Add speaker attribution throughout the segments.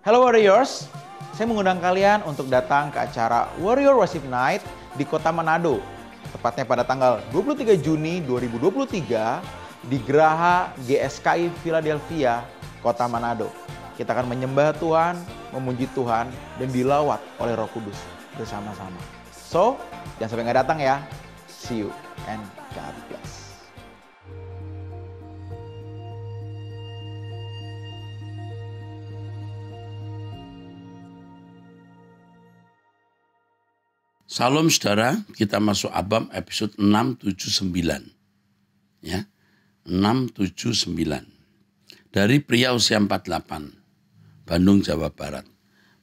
Speaker 1: Hello Warriors, saya mengundang kalian untuk datang ke acara Warrior Worship Night di kota Manado. Tepatnya pada tanggal 23 Juni 2023 di Geraha GSKI Philadelphia, kota Manado. Kita akan menyembah Tuhan, memuji Tuhan, dan dilawat oleh Roh Kudus bersama-sama. So, jangan sampai nggak datang ya. See you and God bless.
Speaker 2: Salam saudara, kita masuk Abam episode 679. Ya, 679. Dari pria usia 48, Bandung, Jawa Barat.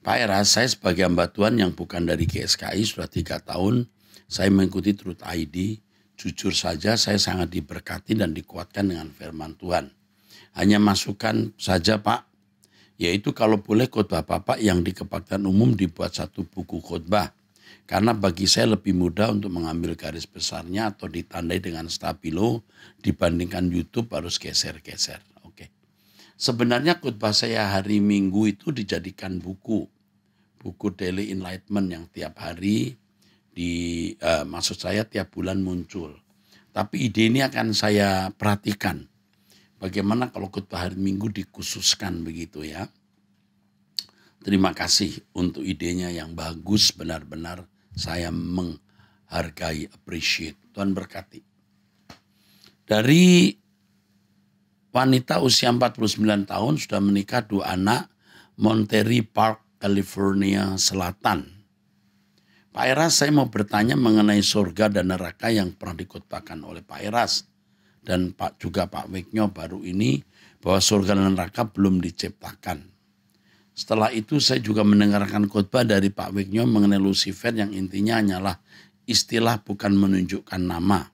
Speaker 2: Pak Era, saya sebagai hamba Tuhan yang bukan dari GSKI sudah 3 tahun, saya mengikuti Truth ID. Jujur saja saya sangat diberkati dan dikuatkan dengan firman Tuhan. Hanya masukan saja Pak, yaitu kalau boleh khotbah Bapak yang di kebaktian umum dibuat satu buku khotbah. Karena bagi saya lebih mudah untuk mengambil garis besarnya atau ditandai dengan stabilo dibandingkan YouTube harus geser-geser. Oke. Sebenarnya khotbah saya hari Minggu itu dijadikan buku Daily Enlightenment yang tiap hari maksud saya tiap bulan muncul. Tapi ide ini akan saya perhatikan. Bagaimana kalau khotbah hari Minggu dikhususkan begitu ya. Terima kasih untuk idenya yang bagus, benar-benar saya menghargai, appreciate. Tuhan berkati. Dari wanita usia 49 tahun sudah menikah 2 anak, Monterey Park, California Selatan. Pak Eras, saya mau bertanya mengenai surga dan neraka yang pernah dikhotbahkan oleh Pak Eras. Dan juga Pak Weknyo baru ini bahwa surga dan neraka belum diciptakan. Setelah itu saya juga mendengarkan khotbah dari Pak Weknyo mengenai Lucifer yang intinya hanyalah istilah bukan menunjukkan nama.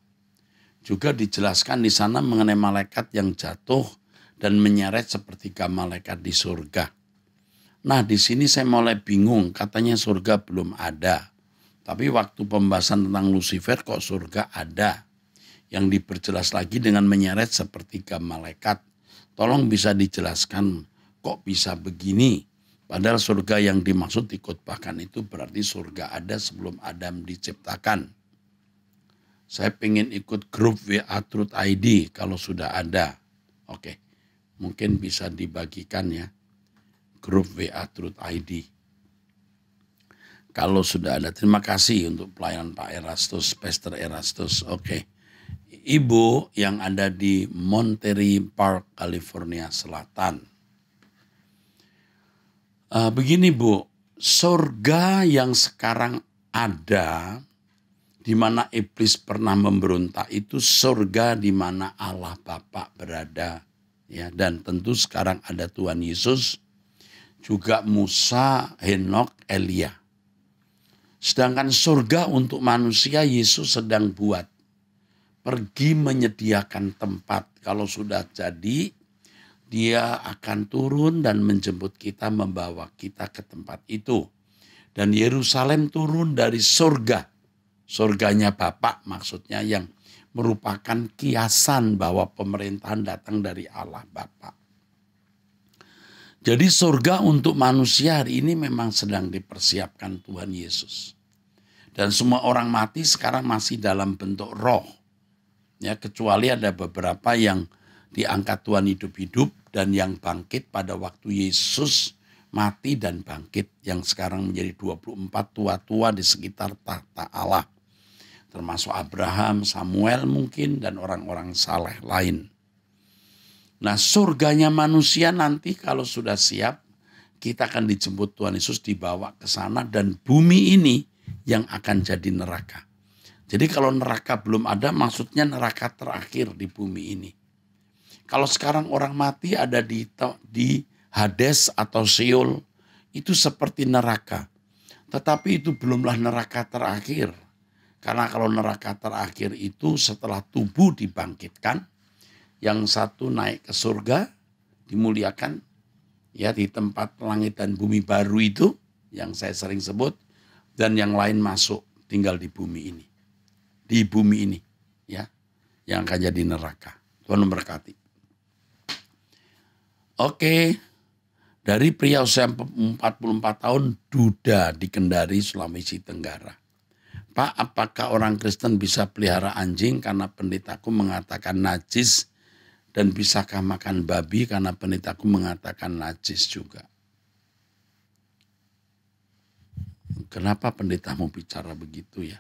Speaker 2: Juga dijelaskan di sana mengenai malaikat yang jatuh dan menyeret seperti malaikat di surga. Nah di sini saya mulai bingung, katanya surga belum ada. Tapi waktu pembahasan tentang Lucifer kok surga ada. Yang diperjelas lagi dengan menyeret seperti malaikat. Tolong bisa dijelaskan kok bisa begini. Padahal surga yang dimaksud dikhotbahkan itu berarti surga ada sebelum Adam diciptakan. Saya pengen ikut grup WA Truth ID kalau sudah ada. Oke, mungkin bisa dibagikan ya. Grup WA Truth ID. Kalau sudah ada, terima kasih untuk pelayanan Pak Erastus, Pastor Erastus. Oke. Ibu yang ada di Monterey Park, California Selatan. Begini Bu, surga yang sekarang ada, di mana iblis pernah memberontak itu surga di mana Allah Bapa berada. Ya, dan tentu sekarang ada Tuhan Yesus, juga Musa, Henok, Elia. Sedangkan surga untuk manusia Yesus sedang buat. Pergi menyediakan tempat, kalau sudah jadi, Dia akan turun dan menjemput kita, membawa kita ke tempat itu. Dan Yerusalem turun dari surga. Surganya Bapa maksudnya yang merupakan kiasan bahwa pemerintahan datang dari Allah Bapa. Jadi surga untuk manusia hari ini memang sedang dipersiapkan Tuhan Yesus. Dan semua orang mati sekarang masih dalam bentuk roh. Ya, kecuali ada beberapa yang diangkat Tuhan hidup-hidup dan yang bangkit pada waktu Yesus mati dan bangkit yang sekarang menjadi 24 tua-tua di sekitar tahta Allah. Termasuk Abraham, Samuel mungkin dan orang-orang saleh lain. Nah surganya manusia nanti kalau sudah siap kita akan dijemput Tuhan Yesus dibawa ke sana dan bumi ini yang akan jadi neraka. Jadi kalau neraka belum ada maksudnya neraka terakhir di bumi ini. Kalau sekarang orang mati ada di Hades atau Sheol, itu seperti neraka. Tetapi itu belumlah neraka terakhir. Karena kalau neraka terakhir itu setelah tubuh dibangkitkan, yang satu naik ke surga, dimuliakan, ya di tempat langit dan bumi baru itu, yang saya sering sebut, dan yang lain masuk tinggal di bumi ini. Di bumi ini, ya, yang akan jadi neraka. Tuhan memberkati. Oke, Dari pria usia 44 tahun, duda di Kendari, Sulawesi Tenggara. Pak, apakah orang Kristen bisa pelihara anjing karena pendetaku mengatakan najis, dan bisakah makan babi karena pendetaku mengatakan najis juga? Kenapa pendetamu bicara begitu ya?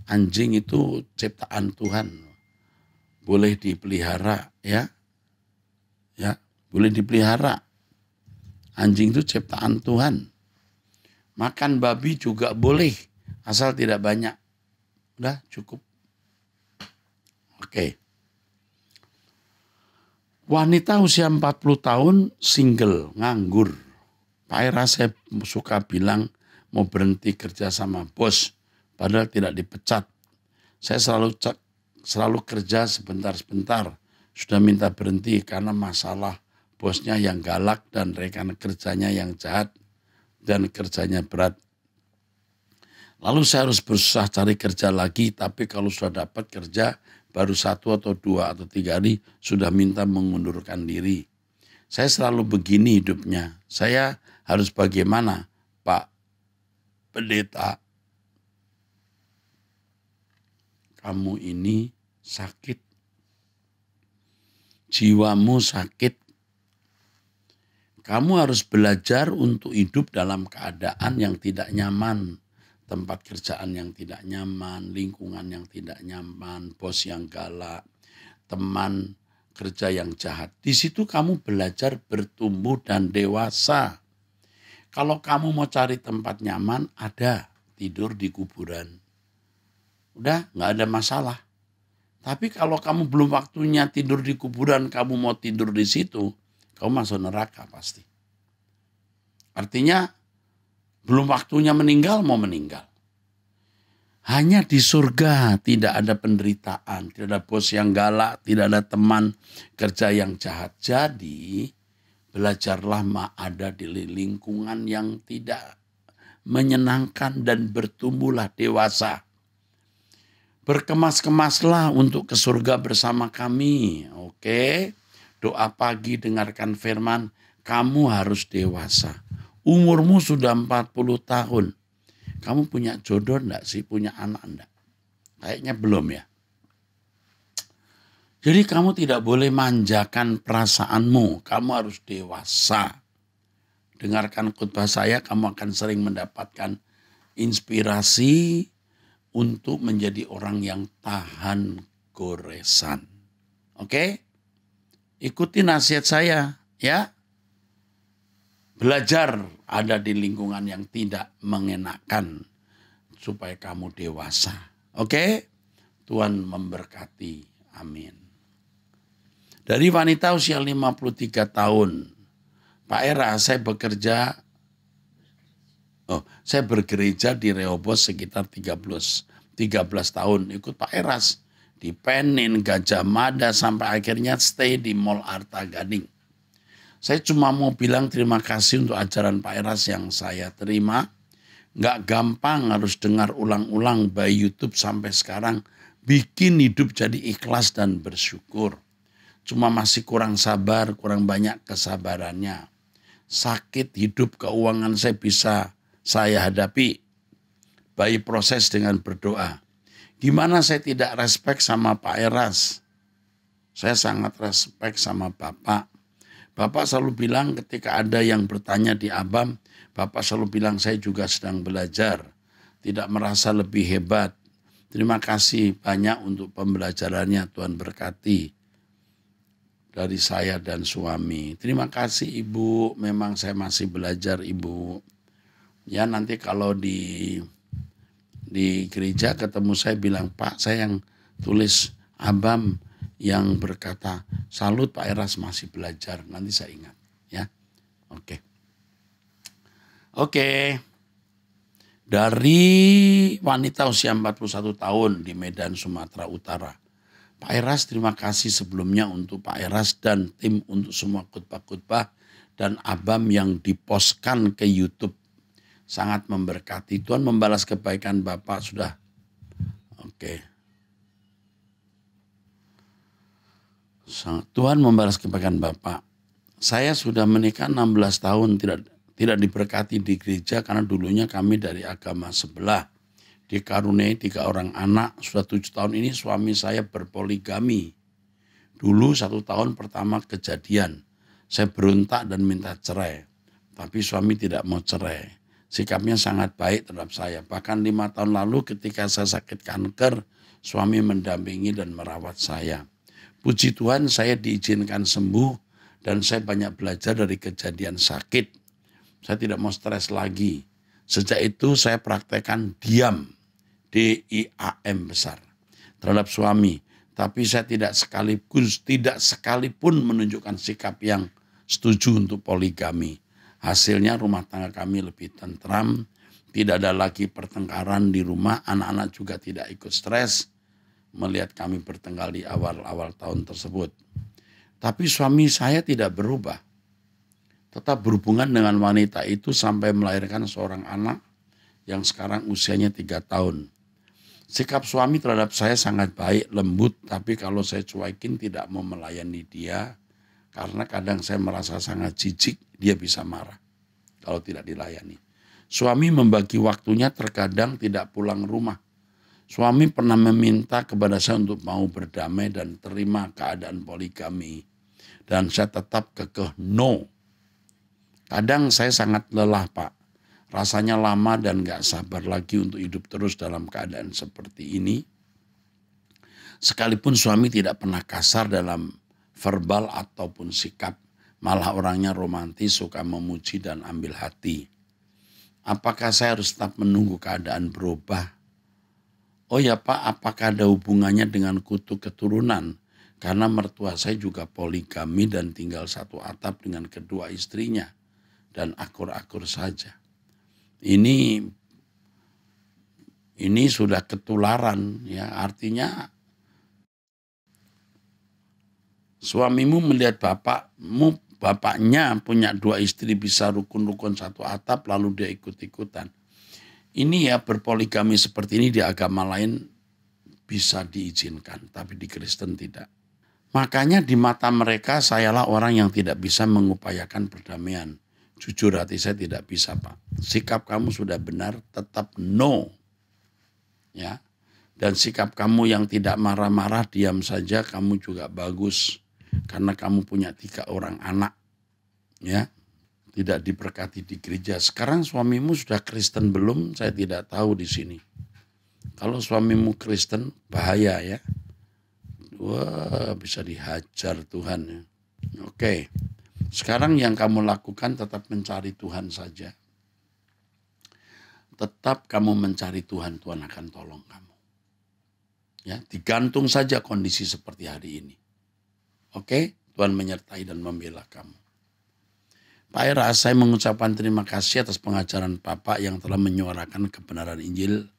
Speaker 2: Anjing itu ciptaan Tuhan, boleh dipelihara ya, boleh dipelihara. Anjing itu ciptaan Tuhan. Makan babi juga boleh, asal tidak banyak. Udah cukup. Oke. Wanita usia 40 tahun single, nganggur. Pak Era, saya suka bilang mau berhenti kerja sama bos, padahal tidak dipecat. Saya selalu kerja sebentar-sebentar, sudah minta berhenti karena masalah bosnya yang galak dan rekan kerjanya yang jahat dan kerjanya berat. Lalu saya harus berusaha cari kerja lagi, tapi kalau sudah dapat kerja baru 1 atau 2 atau 3 hari sudah minta mengundurkan diri. Saya selalu begini hidupnya. Saya harus bagaimana, Pak Pendeta? Kamu ini sakit. Jiwamu sakit. Kamu harus belajar untuk hidup dalam keadaan yang tidak nyaman. Tempat kerjaan yang tidak nyaman, lingkungan yang tidak nyaman, bos yang galak, teman kerja yang jahat. Di situ kamu belajar bertumbuh dan dewasa. Kalau kamu mau cari tempat nyaman, ada, tidur di kuburan. Udah, nggak ada masalah. Tapi kalau kamu belum waktunya tidur di kuburan, kamu mau tidur di situ, kamu masuk neraka pasti. Artinya belum waktunya meninggal, mau meninggal. Hanya di surga tidak ada penderitaan, tidak ada bos yang galak, tidak ada teman kerja yang jahat. Jadi belajarlah ada di lingkungan yang tidak menyenangkan dan bertumbuhlah dewasa. Berkemas-kemaslah untuk ke surga bersama kami. Oke? Doa pagi, dengarkan firman, kamu harus dewasa. Umurmu sudah 40 tahun. Kamu punya jodoh enggak sih? Punya anak enggak? Kayaknya belum ya. Jadi kamu tidak boleh manjakan perasaanmu. Kamu harus dewasa. Dengarkan khotbah saya, kamu akan sering mendapatkan inspirasi untuk menjadi orang yang tahan goresan. Oke? Ikuti nasihat saya, ya. Belajar ada di lingkungan yang tidak mengenakan supaya kamu dewasa. Oke? Tuhan memberkati. Amin. Dari wanita usia 53 tahun. Pak Era, saya bergereja di Rehoboth sekitar 13 tahun. Ikut Pak Eras di Penin, Gajah Mada, sampai akhirnya stay di Mall Arta Gading. Saya cuma mau bilang terima kasih untuk ajaran Pak Eras yang saya terima. Nggak gampang harus dengar ulang-ulang by YouTube sampai sekarang. Bikin hidup jadi ikhlas dan bersyukur. Cuma masih kurang sabar, kurang banyak kesabarannya. Sakit hidup keuangan saya hadapi. Baik proses dengan berdoa. Gimana saya tidak respect sama Pak Eras? Saya sangat respect sama Bapak. Bapak selalu bilang ketika ada yang bertanya di Abam, Bapak selalu bilang saya juga sedang belajar. Tidak merasa lebih hebat. Terima kasih banyak untuk pembelajarannya, Tuhan berkati. Dari saya dan suami. Terima kasih Ibu, memang saya masih belajar Ibu. Ya nanti kalau di gereja ketemu saya bilang, Pak saya yang tulis Abam yang berkata, salut Pak Eras masih belajar. Nanti saya ingat ya. Oke. Dari wanita usia 41 tahun di Medan, Sumatera Utara. Pak Eras, terima kasih sebelumnya untuk Pak Eras dan tim untuk semua khotbah-khotbah dan Abam yang dipostkan ke YouTube. Sangat memberkati. Tuhan membalas kebaikan Bapak sudah. Tuhan membalas kebaikan Bapak. Saya sudah menikah 16 tahun, tidak diberkati di gereja karena dulunya kami dari agama sebelah. Dikaruniai 3 orang anak, sudah 7 tahun ini suami saya berpoligami. Dulu 1 tahun pertama kejadian, saya berontak dan minta cerai. Tapi suami tidak mau cerai. Sikapnya sangat baik terhadap saya. Bahkan 5 tahun lalu ketika saya sakit kanker, suami mendampingi dan merawat saya. Puji Tuhan saya diizinkan sembuh dan saya banyak belajar dari kejadian sakit. Saya tidak mau stres lagi. Sejak itu saya praktekkan diam. DIAM besar terhadap suami, tapi saya tidak sekalipun menunjukkan sikap yang setuju untuk poligami. Hasilnya rumah tangga kami lebih tentram, tidak ada lagi pertengkaran di rumah, anak-anak juga tidak ikut stres melihat kami bertengkar di awal-awal tahun tersebut. Tapi suami saya tidak berubah, tetap berhubungan dengan wanita itu sampai melahirkan seorang anak yang sekarang usianya 3 tahun. Sikap suami terhadap saya sangat baik, lembut, tapi kalau saya cuekin tidak mau melayani dia, karena kadang saya merasa sangat jijik, dia bisa marah kalau tidak dilayani. Suami membagi waktunya, terkadang tidak pulang rumah. Suami pernah meminta kepada saya untuk mau berdamai dan terima keadaan poligami. Dan saya tetap kekeh no. Kadang saya sangat lelah, Pak. Rasanya lama dan gak sabar lagi untuk hidup terus dalam keadaan seperti ini. Sekalipun suami tidak pernah kasar dalam verbal ataupun sikap. Malah orangnya romantis, suka memuji dan ambil hati. Apakah saya harus tetap menunggu keadaan berubah? Oh ya Pak, apakah ada hubungannya dengan kutu keturunan? Karena mertua saya juga poligami dan tinggal satu atap dengan kedua istrinya. Dan akur-akur saja. Ini sudah ketularan, ya, artinya suamimu melihat bapaknya punya 2 istri bisa rukun-rukun satu atap lalu dia ikut-ikutan. Ini ya, berpoligami seperti ini di agama lain bisa diizinkan, tapi di Kristen tidak. Makanya di mata mereka sayalah orang yang tidak bisa mengupayakan perdamaian. Jujur hati saya tidak bisa, Pak. Sikap kamu sudah benar, tetap no. Ya. Dan sikap kamu yang tidak marah-marah, diam saja, kamu juga bagus. Karena kamu punya 3 orang anak. Ya. Tidak diberkati di gereja. Sekarang suamimu sudah Kristen belum? Saya tidak tahu di sini. Kalau suamimu Kristen, bahaya ya. Wah, bisa dihajar Tuhan ya. Oke. Sekarang yang kamu lakukan tetap mencari Tuhan saja. Tetap kamu mencari Tuhan, Tuhan akan tolong kamu. Ya, digantung saja kondisi seperti hari ini. Oke, Tuhan menyertai dan membela kamu. Pak Era, saya mengucapkan terima kasih atas pengajaran Bapak yang telah menyuarakan kebenaran Injil.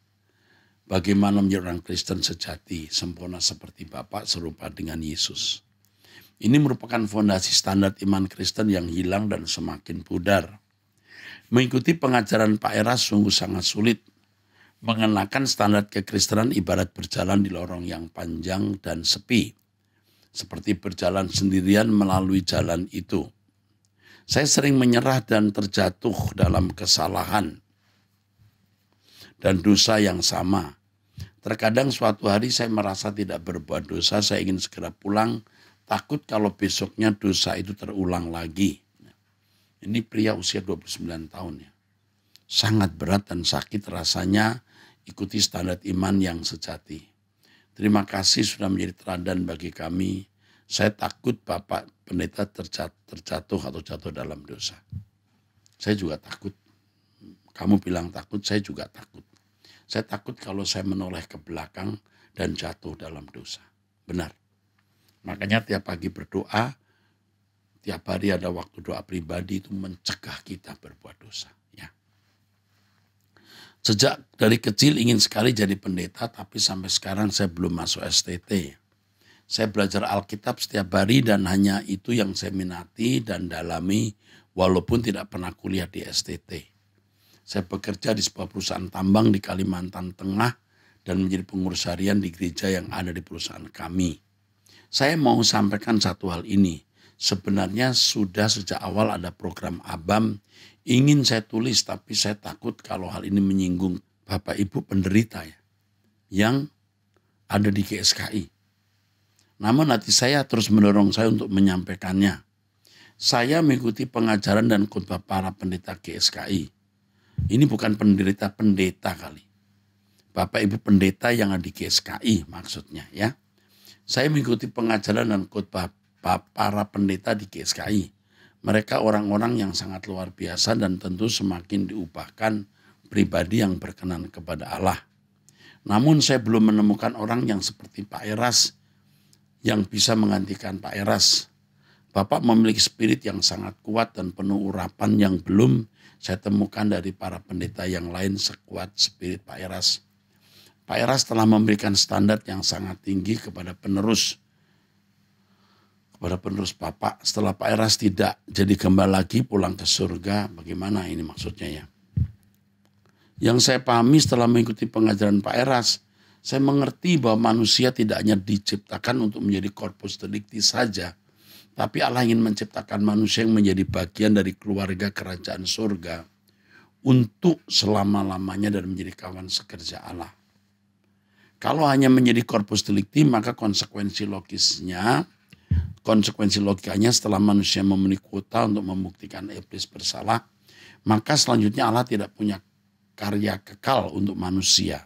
Speaker 2: Bagaimana menjadi orang Kristen sejati, sempurna seperti Bapak, serupa dengan Yesus. Ini merupakan fondasi standar iman Kristen yang hilang dan semakin pudar. Mengikuti pengajaran Pak Era sungguh sangat sulit. Mengenakan standar kekristenan ibarat berjalan di lorong yang panjang dan sepi. Seperti berjalan sendirian melalui jalan itu. Saya sering menyerah dan terjatuh dalam kesalahan dan dosa yang sama. Terkadang suatu hari saya merasa tidak berbuat dosa, saya ingin segera pulang, takut kalau besoknya dosa itu terulang lagi. Ini pria usia 29 tahun ya. Sangat berat dan sakit rasanya ikuti standar iman yang sejati. Terima kasih sudah menjadi teladan bagi kami. Saya takut Bapak pendeta terjatuh atau jatuh dalam dosa. Saya juga takut. Kamu bilang takut, saya juga takut. Saya takut kalau saya menoleh ke belakang dan jatuh dalam dosa. Benar. Makanya tiap pagi berdoa, tiap hari ada waktu doa pribadi itu mencegah kita berbuat dosa. Ya. Sejak dari kecil ingin sekali jadi pendeta, tapi sampai sekarang saya belum masuk STT. Saya belajar Alkitab setiap hari dan hanya itu yang saya minati dan dalami walaupun tidak pernah kuliah di STT. Saya bekerja di sebuah perusahaan tambang di Kalimantan Tengah dan menjadi pengurus harian di gereja yang ada di perusahaan kami. Saya mau sampaikan satu hal ini. sebenarnya sudah sejak awal ada program ABAM, ingin saya tulis tapi saya takut kalau hal ini menyinggung Bapak Ibu penderita ya, yang ada di GSKI. Namun hati saya terus mendorong saya untuk menyampaikannya. Saya mengikuti pengajaran dan khotbah para pendeta GSKI. Ini bukan pendeta kali. Bapak Ibu pendeta yang ada di GSKI maksudnya ya. Saya mengikuti pengajaran dan khotbah para pendeta di GSKI. Mereka orang-orang yang sangat luar biasa dan tentu semakin diubahkan pribadi yang berkenan kepada Allah. Namun saya belum menemukan orang yang seperti Pak Eras yang bisa menggantikan Pak Eras. Bapak memiliki spirit yang sangat kuat dan penuh urapan yang belum saya temukan dari para pendeta yang lain sekuat spirit Pak Eras. Pak Eras telah memberikan standar yang sangat tinggi kepada penerus Bapak. Setelah Pak Eras tidak jadi kembali lagi pulang ke surga, bagaimana ini maksudnya ya? Yang saya pahami setelah mengikuti pengajaran Pak Eras, saya mengerti bahwa manusia tidak hanya diciptakan untuk menjadi corpus delicti saja, tapi Allah ingin menciptakan manusia yang menjadi bagian dari keluarga kerajaan surga untuk selama-lamanya dan menjadi kawan sekerja Allah. Kalau hanya menjadi corpus delicti, maka konsekuensi logikanya setelah manusia memenuhi kuota untuk membuktikan iblis bersalah, maka selanjutnya Allah tidak punya karya kekal untuk manusia.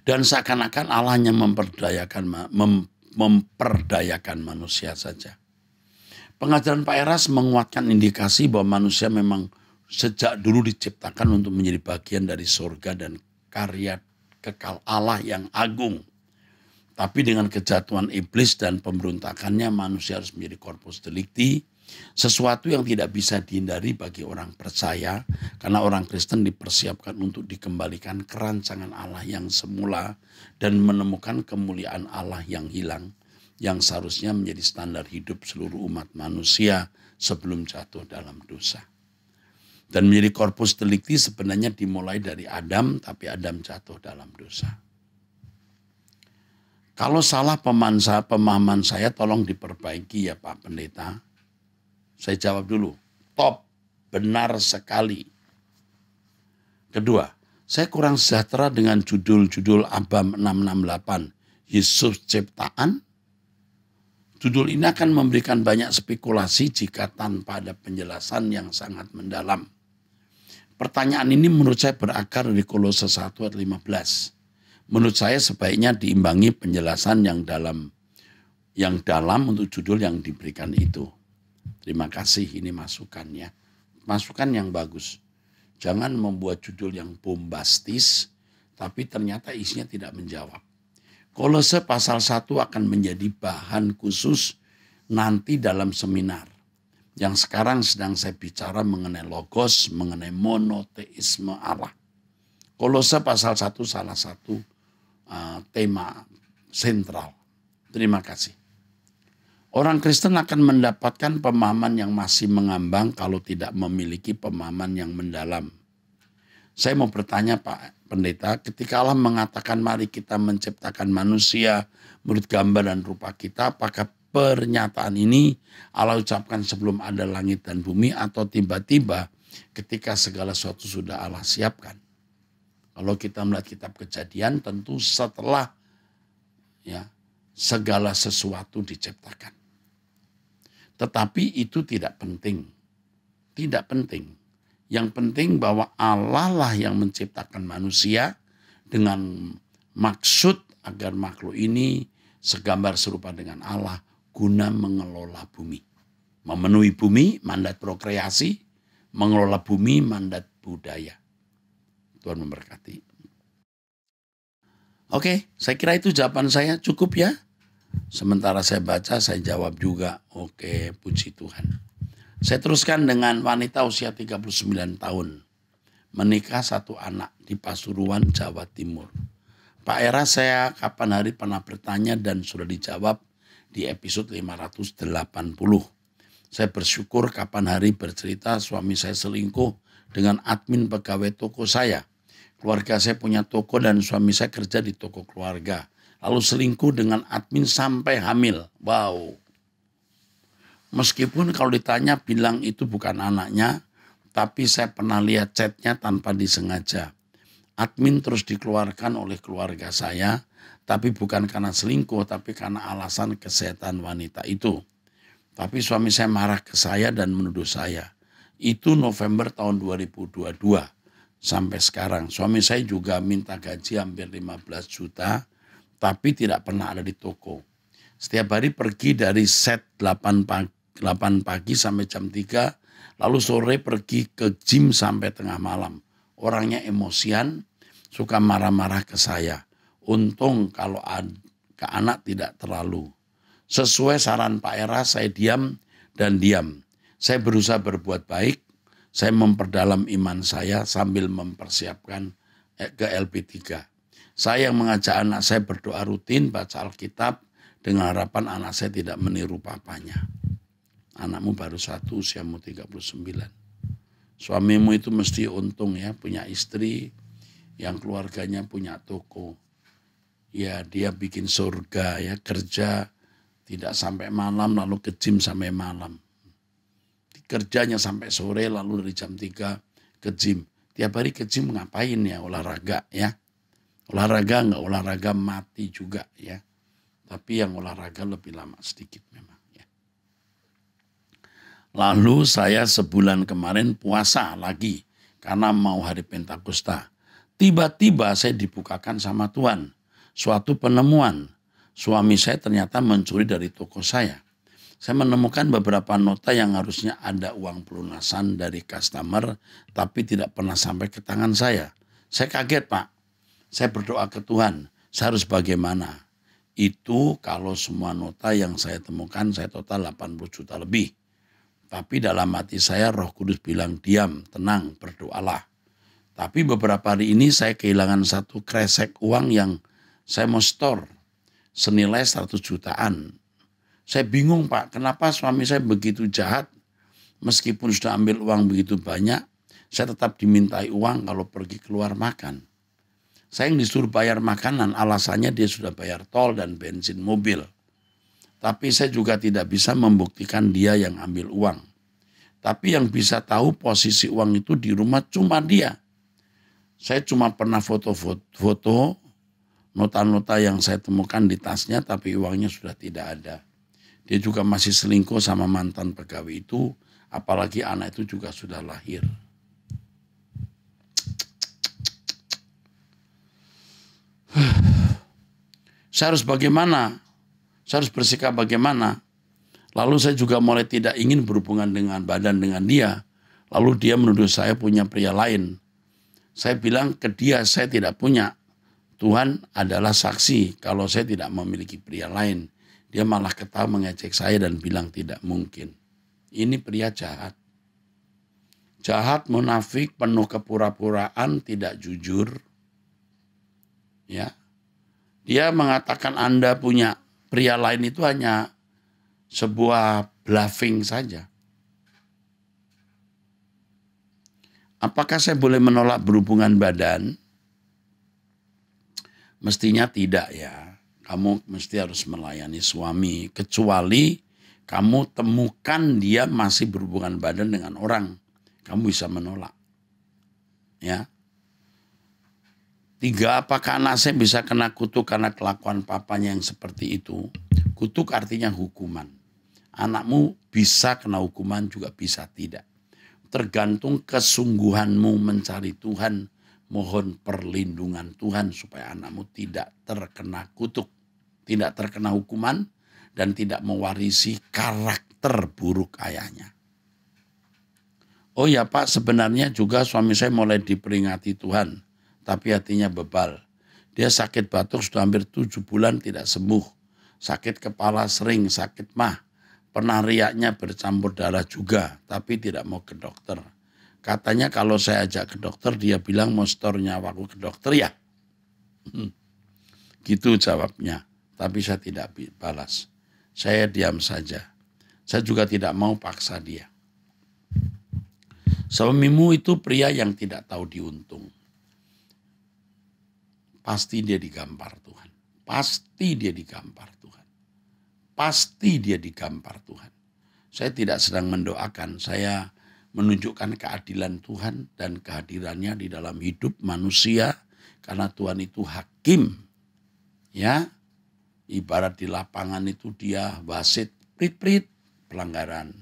Speaker 2: Dan seakan-akan Allah hanya memperdayakan manusia saja. Pengajaran Pak Eras menguatkan indikasi bahwa manusia memang sejak dulu diciptakan untuk menjadi bagian dari surga dan karya kekal Allah yang agung. Tapi dengan kejatuhan iblis dan pemberontakannya, manusia harus menjadi corpus delicti, sesuatu yang tidak bisa dihindari bagi orang percaya, karena orang Kristen dipersiapkan untuk dikembalikan ke rancangan Allah yang semula dan menemukan kemuliaan Allah yang hilang, yang seharusnya menjadi standar hidup seluruh umat manusia sebelum jatuh dalam dosa. Dan menjadi corpus delicti sebenarnya dimulai dari Adam, tapi Adam jatuh dalam dosa. Kalau salah pemahaman saya tolong diperbaiki ya Pak Pendeta. Saya jawab dulu, top, benar sekali. Kedua, saya kurang sejahtera dengan judul-judul ABAM 668, Yesus ciptaan. Judul ini akan memberikan banyak spekulasi jika tanpa ada penjelasan yang sangat mendalam. Pertanyaan ini menurut saya berakar dari Kolose 1 ayat 15. Menurut saya sebaiknya diimbangi penjelasan yang dalam untuk judul yang diberikan itu. Terima kasih, ini masukannya. Masukan yang bagus. Jangan membuat judul yang bombastis, tapi ternyata isinya tidak menjawab. Kolose pasal 1 akan menjadi bahan khusus nanti dalam seminar. Yang sekarang sedang saya bicara mengenai logos, mengenai monoteisme Allah. Kolose pasal 1 salah satu tema sentral. Terima kasih. Orang Kristen akan mendapatkan pemahaman yang masih mengambang kalau tidak memiliki pemahaman yang mendalam. Saya mau bertanya Pak Pendeta, ketika Allah mengatakan mari kita menciptakan manusia menurut gambar dan rupa kita, apakah pernyataan ini Allah ucapkan sebelum ada langit dan bumi atau tiba-tiba ketika segala sesuatu sudah Allah siapkan? Kalau kita melihat kitab Kejadian tentu setelah segala sesuatu diciptakan. Tetapi itu tidak penting. Tidak penting. Yang penting bahwa Allah lah yang menciptakan manusia dengan maksud agar makhluk ini segambar serupa dengan Allah guna mengelola bumi. Memenuhi bumi, mandat prokreasi, mengelola bumi, mandat budaya. Tuhan memberkati. Oke, saya kira itu jawaban saya, cukup ya. Sementara saya baca, saya jawab juga. Oke, puji Tuhan. Saya teruskan dengan wanita usia 39 tahun. Menikah 1 anak di Pasuruan, Jawa Timur. Pak Era, saya kapan hari pernah bertanya dan sudah dijawab di episode 580. Saya bersyukur kapan hari bercerita suami saya selingkuh dengan admin pegawai toko saya. Keluarga saya punya toko dan suami saya kerja di toko keluarga. Lalu selingkuh dengan admin sampai hamil. Wow. Meskipun kalau ditanya bilang itu bukan anaknya, tapi saya pernah lihat chatnya tanpa disengaja. Admin terus dikeluarkan oleh keluarga saya, tapi bukan karena selingkuh, tapi karena alasan kesehatan wanita itu. Tapi suami saya marah ke saya dan menuduh saya. Itu November tahun 2022 sampai sekarang. Suami saya juga minta gaji hampir 15 juta, tapi tidak pernah ada di toko. Setiap hari pergi dari set 8 pagi sampai jam 3, lalu sore pergi ke gym sampai tengah malam. Orangnya emosian, suka marah-marah ke saya. Untung kalau ke anak tidak terlalu. Sesuai saran Pak Era, saya diam dan diam. Saya berusaha berbuat baik, saya memperdalam iman saya sambil mempersiapkan ke LP3. Saya yang mengajak anak saya berdoa rutin, baca Alkitab, dengan harapan anak saya tidak meniru papanya. Anakmu baru 1, usiamu 39. Suamimu itu mesti untung ya, punya istri yang keluarganya punya toko. Ya dia bikin surga ya, kerja tidak sampai malam lalu ke gym sampai malam. Kerjanya sampai sore lalu dari jam 3 ke gym. Tiap hari ke gym ngapain ya? Olahraga ya. Olahraga enggak olahraga mati juga ya. Tapi yang olahraga lebih lama sedikit memang ya. Lalu saya sebulan kemarin puasa lagi karena mau hari Pentakosta. Tiba-tiba saya dibukakan sama Tuhan. Suatu penemuan. Suami saya ternyata mencuri dari toko saya. Saya menemukan beberapa nota yang harusnya ada uang pelunasan dari customer, tapi tidak pernah sampai ke tangan saya. Saya kaget, Pak. Saya berdoa ke Tuhan, saya harus bagaimana? Itu kalau semua nota yang saya temukan, saya total 80 juta lebih. Tapi dalam hati saya Roh Kudus bilang, diam, tenang, berdoalah. Tapi beberapa hari ini saya kehilangan satu kresek uang yang saya mau store, senilai 100 jutaan. Saya bingung Pak, kenapa suami saya begitu jahat? Meskipun sudah ambil uang begitu banyak, saya tetap dimintai uang kalau pergi keluar makan. Saya yang disuruh bayar makanan, alasannya dia sudah bayar tol dan bensin mobil. Tapi saya juga tidak bisa membuktikan dia yang ambil uang. Tapi yang bisa tahu posisi uang itu di rumah cuma dia. Saya cuma pernah foto nota-nota yang saya temukan di tasnya, tapi uangnya sudah tidak ada. Dia juga masih selingkuh sama mantan pegawai itu, apalagi anak itu juga sudah lahir. Saya harus bagaimana? Saya harus bersikap bagaimana? Lalu saya juga mulai tidak ingin berhubungan dengan badan dengan dia. Lalu dia menuduh saya punya pria lain. Saya bilang ke dia saya tidak punya. Tuhan adalah saksi kalau saya tidak memiliki pria lain. Dia malah ketawa mengejek saya dan bilang tidak mungkin. Ini pria jahat. Jahat, munafik, penuh kepura-puraan, tidak jujur. Ya. Dia mengatakan Anda punya pria lain itu hanya sebuah bluffing saja. Apakah saya boleh menolak berhubungan badan? Mestinya tidak ya. Kamu mesti harus melayani suami. Kecuali kamu temukan dia masih berhubungan badan dengan orang. Kamu bisa menolak. Ya. 3, apakah anak saya bisa kena kutuk karena kelakuan papanya yang seperti itu? Kutuk artinya hukuman. Anakmu bisa kena hukuman juga bisa tidak. Tergantung kesungguhanmu mencari Tuhan. Mohon perlindungan Tuhan supaya anakmu tidak terkena kutuk. Tidak terkena hukuman dan tidak mewarisi karakter buruk ayahnya. Oh ya Pak, sebenarnya juga suami saya mulai diperingati Tuhan. Tapi hatinya bebal. Dia sakit batuk sudah hampir 7 bulan tidak sembuh. Sakit kepala sering, sakit mah. Pernah riaknya bercampur darah juga, tapi tidak mau ke dokter. Katanya kalau saya ajak ke dokter, dia bilang mau store nyawaku ke dokter ya. Gitu jawabnya. Tapi saya tidak balas. Saya diam saja. Saya juga tidak mau paksa dia. Suamimu itu pria yang tidak tahu diuntung. Pasti dia digampar Tuhan. Pasti dia digampar Tuhan. Pasti dia digampar Tuhan. Saya tidak sedang mendoakan, saya menunjukkan keadilan Tuhan dan kehadirannya di dalam hidup manusia, karena Tuhan itu hakim. Ya, ibarat di lapangan itu dia wasit, prit-prit, pelanggaran,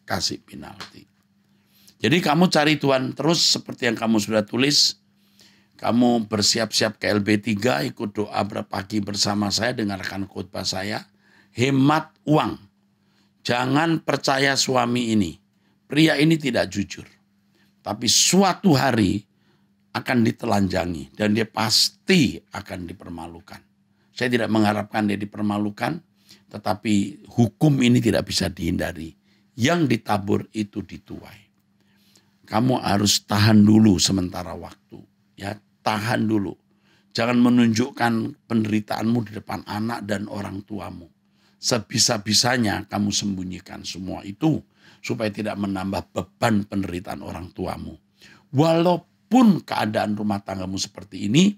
Speaker 2: kasih penalti. Jadi kamu cari Tuhan terus seperti yang kamu sudah tulis. Kamu bersiap-siap ke LB3, ikut doa pagi bersama saya, dengarkan khotbah saya. Hemat uang. Jangan percaya suami ini. Pria ini tidak jujur. Tapi suatu hari akan ditelanjangi dan dia pasti akan dipermalukan. Saya tidak mengharapkan dia dipermalukan, tetapi hukum ini tidak bisa dihindari. Yang ditabur itu dituai. Kamu harus tahan dulu sementara waktu. Ya, tahan dulu. Jangan menunjukkan penderitaanmu di depan anak dan orang tuamu. Sebisa-bisanya kamu sembunyikan semua itu supaya tidak menambah beban penderitaan orang tuamu. Walaupun keadaan rumah tanggamu seperti ini,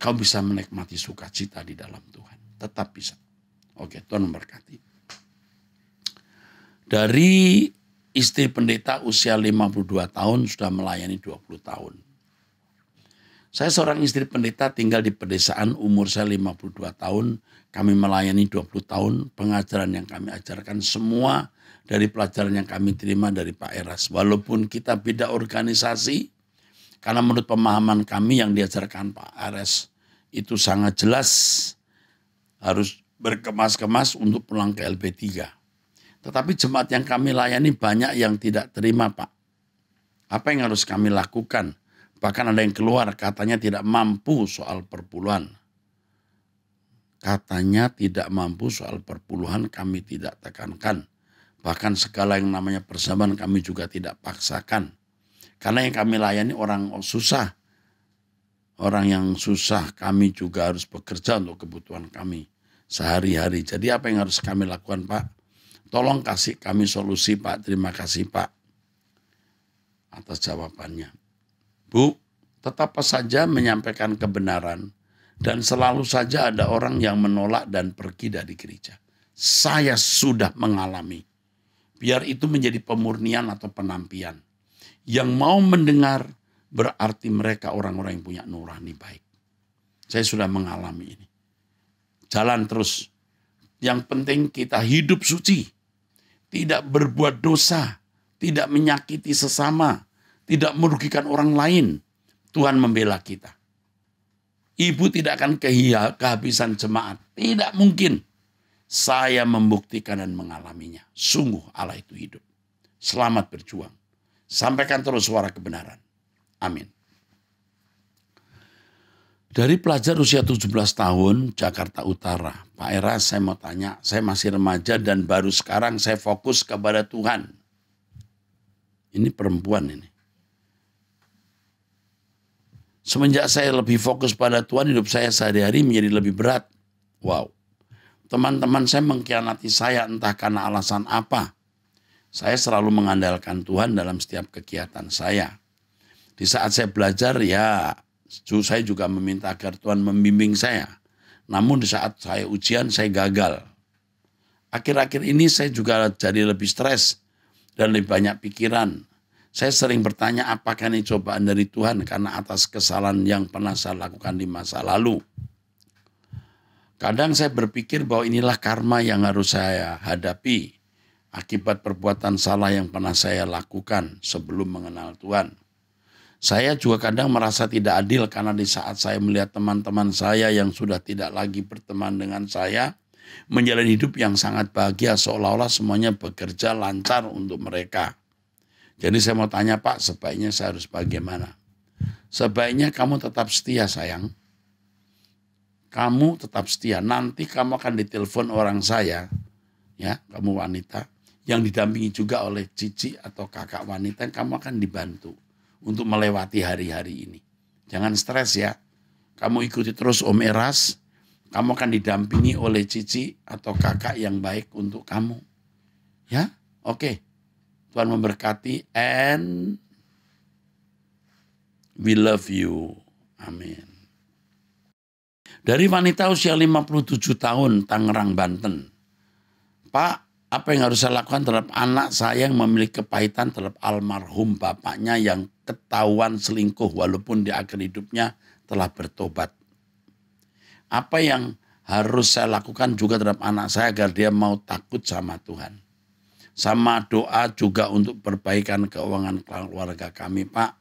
Speaker 2: kau bisa menikmati sukacita di dalam Tuhan. Tetap bisa. Oke, Tuhan memberkati. Dari istri pendeta usia 52 tahun sudah melayani 20 tahun. Saya seorang istri pendeta tinggal di pedesaan, umur saya 52 tahun. Kami melayani 20 tahun. Pengajaran yang kami ajarkan semua dari pelajaran yang kami terima dari Pak Eras. Walaupun kita beda organisasi, karena menurut pemahaman kami yang diajarkan Pak Eras itu sangat jelas harus berkemas-kemas untuk pulang ke LB3. Tetapi jemaat yang kami layani banyak yang tidak terima, Pak. Apa yang harus kami lakukan? Bahkan ada yang keluar katanya tidak mampu soal perpuluhan. Katanya tidak mampu soal perpuluhan, kami tidak tekankan. Bahkan segala yang namanya persamaan kami juga tidak paksakan. Karena yang kami layani orang susah. Orang yang susah kami juga harus bekerja untuk kebutuhan kami sehari-hari. Jadi apa yang harus kami lakukan, Pak? Tolong kasih kami solusi, Pak. Terima kasih, Pak, atas jawabannya. Bu, tetap saja menyampaikan kebenaran dan selalu saja ada orang yang menolak dan pergi dari gereja. Saya sudah mengalami. Biar itu menjadi pemurnian atau penampian. Yang mau mendengar berarti mereka orang-orang yang punya nurani baik. Saya sudah mengalami ini. Jalan terus. Yang penting kita hidup suci. Tidak berbuat dosa. Tidak menyakiti sesama. Tidak merugikan orang lain. Tuhan membela kita. Ibu tidak akan kehabisan jemaat. Tidak mungkin. Saya membuktikan dan mengalaminya. Sungguh Allah itu hidup. Selamat berjuang. Sampaikan terus suara kebenaran. Amin. Dari pelajar usia 17 tahun, Jakarta Utara. Pak Eras, saya mau tanya. Saya masih remaja dan baru sekarang saya fokus kepada Tuhan. Ini perempuan ini. Semenjak saya lebih fokus pada Tuhan, hidup saya sehari-hari menjadi lebih berat. Wow. Teman-teman saya mengkhianati saya entah karena alasan apa. Saya selalu mengandalkan Tuhan dalam setiap kegiatan saya. Di saat saya belajar, ya saya juga meminta agar Tuhan membimbing saya. Namun di saat saya ujian, saya gagal. Akhir-akhir ini saya juga jadi lebih stres dan lebih banyak pikiran. Saya sering bertanya apakah ini cobaan dari Tuhan karena atas kesalahan yang pernah saya lakukan di masa lalu. Kadang saya berpikir bahwa inilah karma yang harus saya hadapi akibat perbuatan salah yang pernah saya lakukan sebelum mengenal Tuhan. Saya juga kadang merasa tidak adil karena di saat saya melihat teman-teman saya yang sudah tidak lagi berteman dengan saya menjalani hidup yang sangat bahagia seolah-olah semuanya bekerja lancar untuk mereka. Jadi saya mau tanya, Pak, sebaiknya saya harus bagaimana? Sebaiknya kamu tetap setia, sayang. Kamu tetap setia. Nanti kamu akan ditelepon orang saya, ya, kamu wanita, yang didampingi juga oleh cici atau kakak wanita, yang kamu akan dibantu untuk melewati hari-hari ini. Jangan stres ya. Kamu ikuti terus Om Eras, kamu akan didampingi oleh cici atau kakak yang baik untuk kamu. Ya, oke. Tuhan memberkati and we love you. Amin. Dari wanita usia 57 tahun, Tangerang, Banten. Pak, Apa yang harus saya lakukan terhadap anak saya yang memiliki kepahitan terhadap almarhum bapaknya yang ketahuan selingkuh walaupun di akhir hidupnya telah bertobat. Apa yang harus saya lakukan juga terhadap anak saya agar dia mau takut sama Tuhan. Sama doa juga untuk perbaikan keuangan keluarga kami, Pak.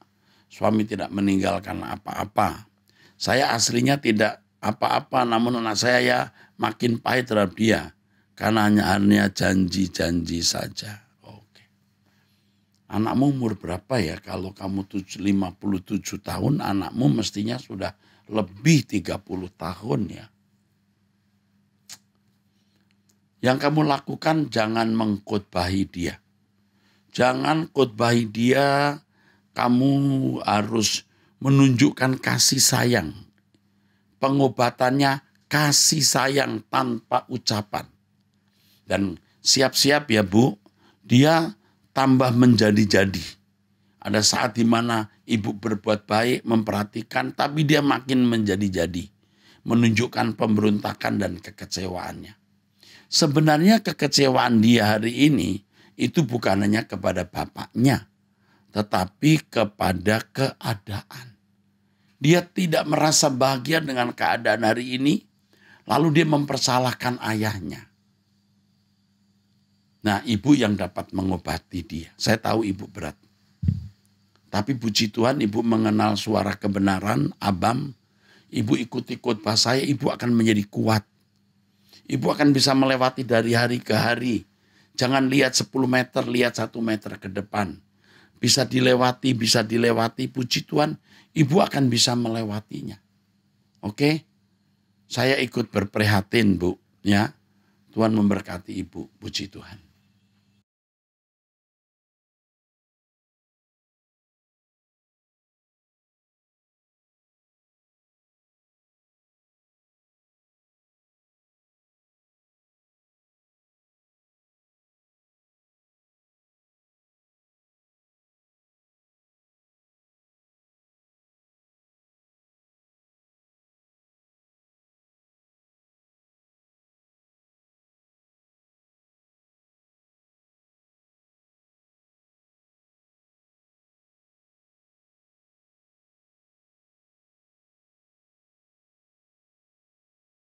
Speaker 2: Suami tidak meninggalkan apa-apa. Saya aslinya tidak apa-apa, namun anak saya ya makin pahit terhadap dia. Karena hanya janji-janji saja. Oke. Anakmu umur berapa ya? Kalau kamu 57 tahun, anakmu mestinya sudah lebih 30 tahun ya. Yang kamu lakukan jangan mengkhotbahi dia. Jangan khotbahi dia, kamu harus menunjukkan kasih sayang. Pengobatannya kasih sayang tanpa ucapan. Dan siap-siap ya Bu, dia tambah menjadi-jadi. Ada saat di mana ibu berbuat baik, memperhatikan, tapi dia makin menjadi-jadi. Menunjukkan pemberontakan dan kekecewaannya. Sebenarnya kekecewaan dia hari ini itu bukan hanya kepada bapaknya, tetapi kepada keadaan. Dia tidak merasa bahagia dengan keadaan hari ini, lalu dia mempersalahkan ayahnya. Nah, ibu yang dapat mengobati dia. Saya tahu ibu berat. Tapi puji Tuhan, ibu mengenal suara kebenaran, Abam. Ibu ikuti khotbah saya, ibu akan menjadi kuat. Ibu akan bisa melewati dari hari ke hari. Jangan lihat 10 meter, lihat 1 meter ke depan. Bisa dilewati, puji Tuhan, ibu akan bisa melewatinya. Oke? Saya ikut berprihatin, Bu, ya. Tuhan memberkati ibu, puji Tuhan.